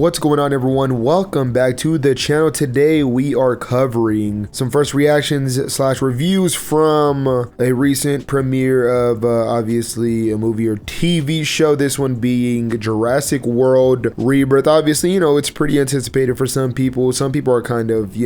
What's going on, everyone? Welcome back to the channel. Today we are covering some first reactions / reviews from a recent premiere of obviously a movie or TV show. This one being Jurassic World Rebirth. Obviously, it's pretty anticipated for some people. Some people are kind of,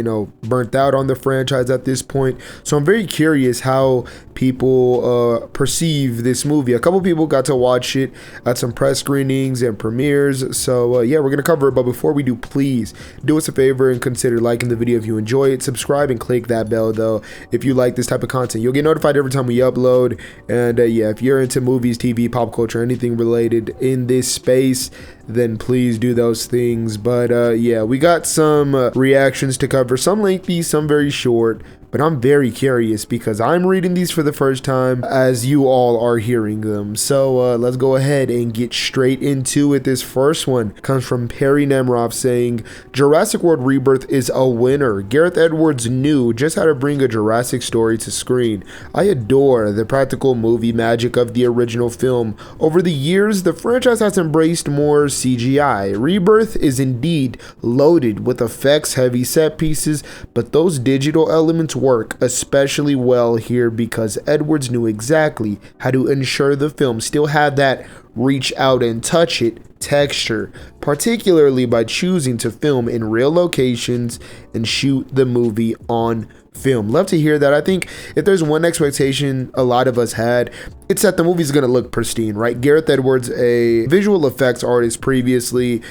burnt out on the franchise at this point. So I'm very curious how people perceive this movie. A couple people got to watch it at some press screenings and premieres. So yeah, we're gonna cover it, but before we do, please do us a favor and consider liking the video if you enjoy it. Subscribe and click that bell though if you like this type of content. You'll get notified every time we upload. And yeah, if you're into movies, TV, pop culture, anything related in this space, then please do those things. But yeah, we got some reactions to cover, some lengthy, some very short. But I'm very curious because I'm reading these for the first time as you all are hearing them. So let's go ahead and get straight into it. This first one comes from Perry Nemrov saying, Jurassic World Rebirth is a winner. Gareth Edwards knew just how to bring a Jurassic story to screen. I adore the practical movie magic of the original film. Over the years, the franchise has embraced more CGI. Rebirth is indeed loaded with effects-heavy set pieces, but those digital elements work especially well here because Edwards knew exactly how to ensure the film still had that reach out and touch it texture, particularly by choosing to film in real locations and shoot the movie on film. Love to hear that. I think if there's one expectation a lot of us had, it's that the movie's gonna look pristine, right? Gareth Edwards, a visual effects artist previously,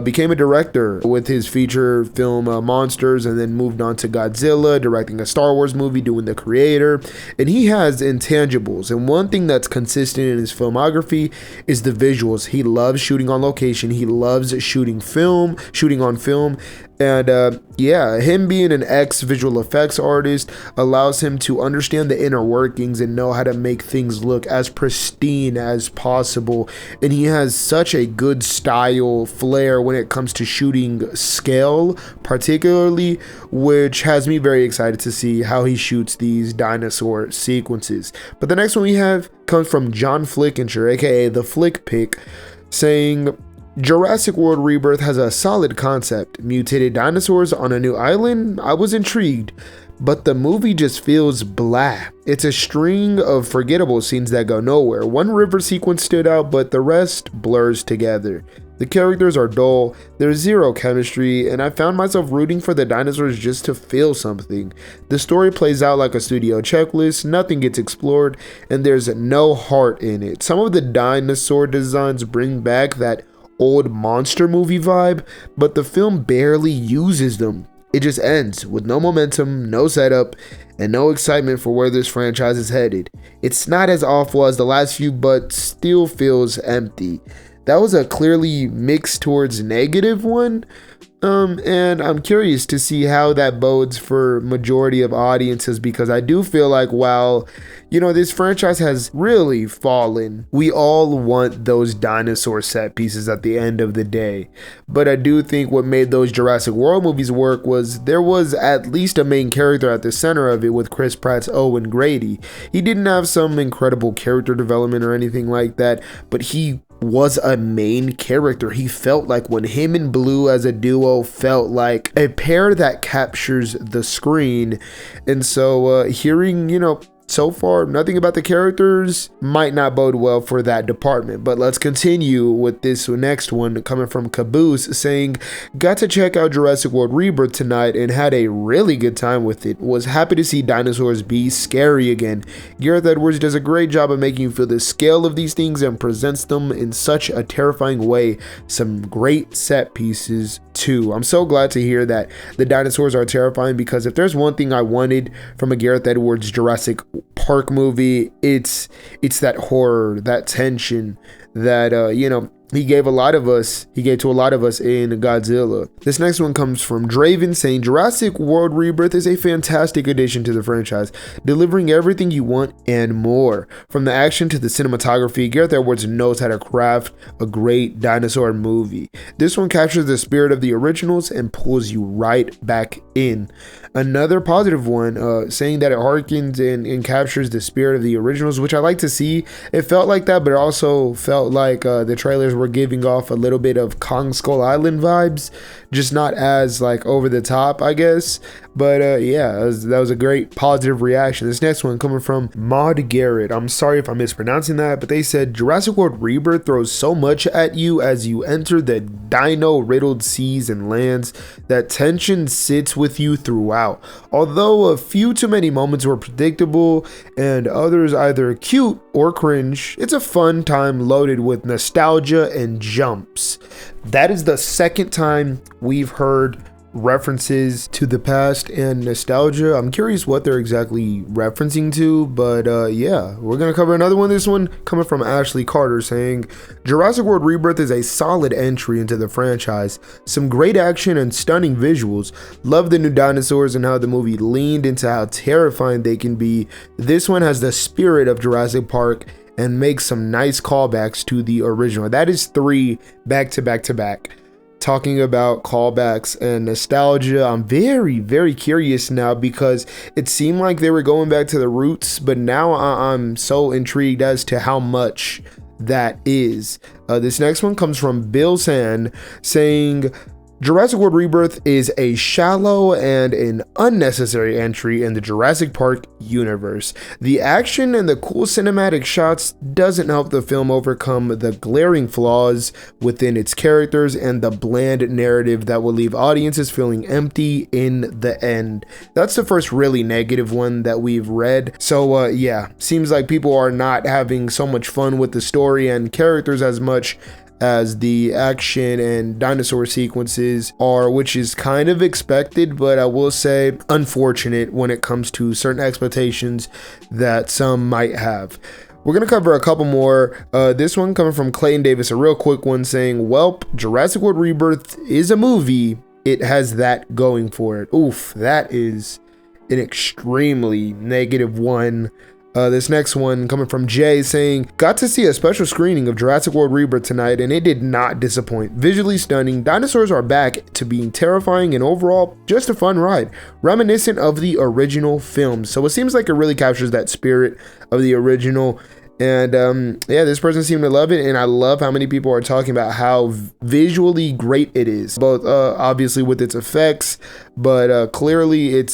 became a director with his feature film Monsters, and then moved on to Godzilla, directing a Star Wars movie, doing The Creator, and he has intangibles. And one thing that's consistent in his filmography is the visuals. He loves shooting on location. He loves shooting on film. And yeah, him being an ex-visual effects artist allows him to understand the inner workings and know how to make things look as pristine as possible. And he has such a good style flair when it comes to shooting scale, particularly, which has me very excited to see how he shoots these dinosaur sequences. But the next one we have comes from John Flickinger, aka the Flick Pick, saying, Jurassic World Rebirth has a solid concept. Mutated dinosaurs on a new island? I was intrigued, but the movie just feels blah. It's a string of forgettable scenes that go nowhere. One river sequence stood out, but the rest blurs together. The characters are dull, there's zero chemistry, and I found myself rooting for the dinosaurs just to feel something. The story plays out like a studio checklist, nothing gets explored, and there's no heart in it. Some of the dinosaur designs bring back that old monster movie vibe, but the film barely uses them. It just ends with no momentum, no setup, and no excitement for where this franchise is headed. It's not as awful as the last few, but still feels empty. That was a clearly mixed towards negative one. And I'm curious to see how that bodes for majority of audiences, because I do feel like while, this franchise has really fallen, we all want those dinosaur set pieces at the end of the day. But I do think what made those Jurassic World movies work was there was at least a main character at the center of it with Chris Pratt's Owen Grady. He didn't have some incredible character development or anything like that, but he was a main character. He felt like when him and Blue as a duo felt like a pair that captures the screen. And so hearing, so far, nothing about the characters might not bode well for that department. But let's continue with this next one coming from Caboose saying, got to check out Jurassic World Rebirth tonight and had a really good time with it. Was happy to see dinosaurs be scary again. Gareth Edwards does a great job of making you feel the scale of these things and presents them in such a terrifying way. Some great set pieces too. I'm so glad to hear that the dinosaurs are terrifying, because if there's one thing I wanted from a Gareth Edwards Jurassic Park movie, it's that horror, that tension that he gave to a lot of us in Godzilla. This next one comes from Draven saying, Jurassic World Rebirth is a fantastic addition to the franchise, delivering everything you want and more. From the action to the cinematography, Gareth Edwards knows how to craft a great dinosaur movie. This one captures the spirit of the originals and pulls you right back in. Another positive one, saying that it harkens and captures the spirit of the originals, which I like to see. It felt like that, but it also felt like the trailers were were giving off a little bit of Kong Skull Island vibes, just not as like over the top, I guess. But yeah, that was a great positive reaction. This next one coming from Maud Garrett. I'm sorry if I'm mispronouncing that, but they said Jurassic World Rebirth throws so much at you as you enter the dino-riddled seas and lands that tension sits with you throughout. Although a few too many moments were predictable and others either cute or cringe, it's a fun time loaded with nostalgia and jumps. That is the second time we've heard references to the past and nostalgia. I'm curious what they're exactly referencing to, but yeah, we're gonna cover another one. This one coming from Ashley Carter saying Jurassic World Rebirth is a solid entry into the franchise. Some great action and stunning visuals. Love the new dinosaurs and how the movie leaned into how terrifying they can be. This one has the spirit of Jurassic Park and makes some nice callbacks to the original. That is 3 back to back to back. Talking about callbacks and nostalgia, I'm very curious now because it seemed like they were going back to the roots, but now I'm so intrigued as to how much that is. This next one comes from Bill San saying Jurassic World Rebirth is a shallow and an unnecessary entry in the Jurassic Park universe. The action and the cool cinematic shots doesn't help the film overcome the glaring flaws within its characters and the bland narrative that will leave audiences feeling empty in the end. That's the first really negative one that we've read. So yeah, seems like people are not having so much fun with the story and characters as much as the action and dinosaur sequences are, which is kind of expected, but I will say unfortunate when it comes to certain expectations that some might have. We're gonna cover a couple more. This one coming from Clayton Davis, a real quick one saying, "Welp, Jurassic World Rebirth is a movie. It has that going for it." Oof, that is an extremely negative one. This next one coming from Jay saying, got to see a special screening of Jurassic World Rebirth tonight and it did not disappoint. Visually stunning, dinosaurs are back to being terrifying and overall just a fun ride, reminiscent of the original film. So it seems like it really captures that spirit of the original. And yeah, this person seemed to love it, and I love how many people are talking about how visually great it is, both obviously with its effects, but clearly it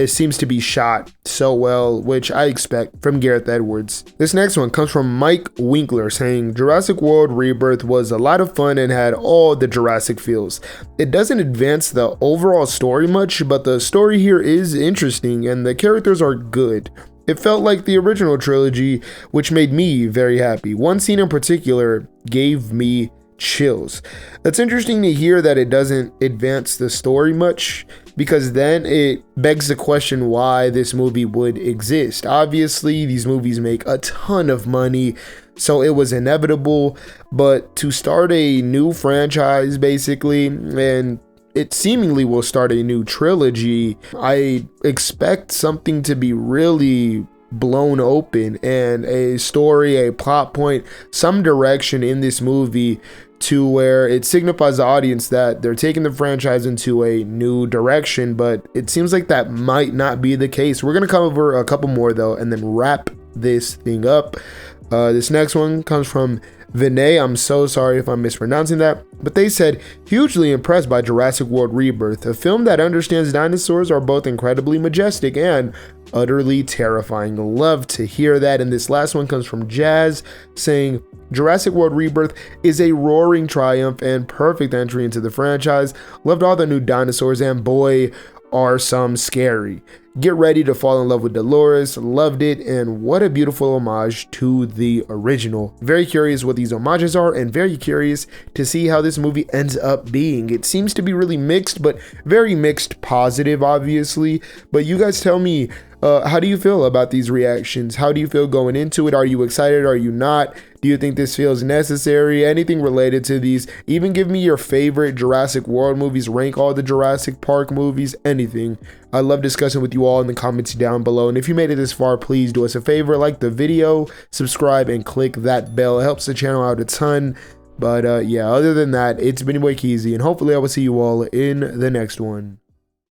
seems to be shot so well, which I expect from Gareth Edwards. This next one comes from Mike Winkler saying, Jurassic World Rebirth was a lot of fun and had all the Jurassic feels. It doesn't advance the overall story much, but the story here is interesting and the characters are good. It felt like the original trilogy, which made me very happy. One scene in particular gave me chills. It's interesting to hear that it doesn't advance the story much, because then it begs the question why this movie would exist. Obviously, these movies make a ton of money, so it was inevitable, but to start a new franchise basically, and it seemingly will start a new trilogy, I expect something to be really blown open and a story, a plot point, some direction in this movie to where it signifies the audience that they're taking the franchise into a new direction, but it seems like that might not be the case. We're gonna cover a couple more though and then wrap this thing up. This next one comes from Vinay. I'm so sorry if I'm mispronouncing that, but they said, hugely impressed by Jurassic World Rebirth, a film that understands dinosaurs are both incredibly majestic and utterly terrifying. Love to hear that. And this last one comes from Jazz saying, Jurassic World Rebirth is a roaring triumph and perfect entry into the franchise. Loved all the new dinosaurs and boy, are some scary. Get ready to fall in love with Dolores. Loved it, and what a beautiful homage to the original. Very curious what these homages are and very curious to see how this movie ends up being. It seems to be really mixed, but very mixed positive obviously. But you guys tell me, how do you feel about these reactions? How do you feel going into it? Are you excited? Are you not? Do you think this feels necessary? Anything related to these? Even give me your favorite Jurassic World movies. Rank all the Jurassic Park movies. Anything. I love discussing with you all in the comments down below. And if you made it this far, please do us a favor. Like the video, subscribe, and click that bell. It helps the channel out a ton. But yeah, other than that, it's been your boy 𝙋𝙧𝙚, and hopefully I will see you all in the next one.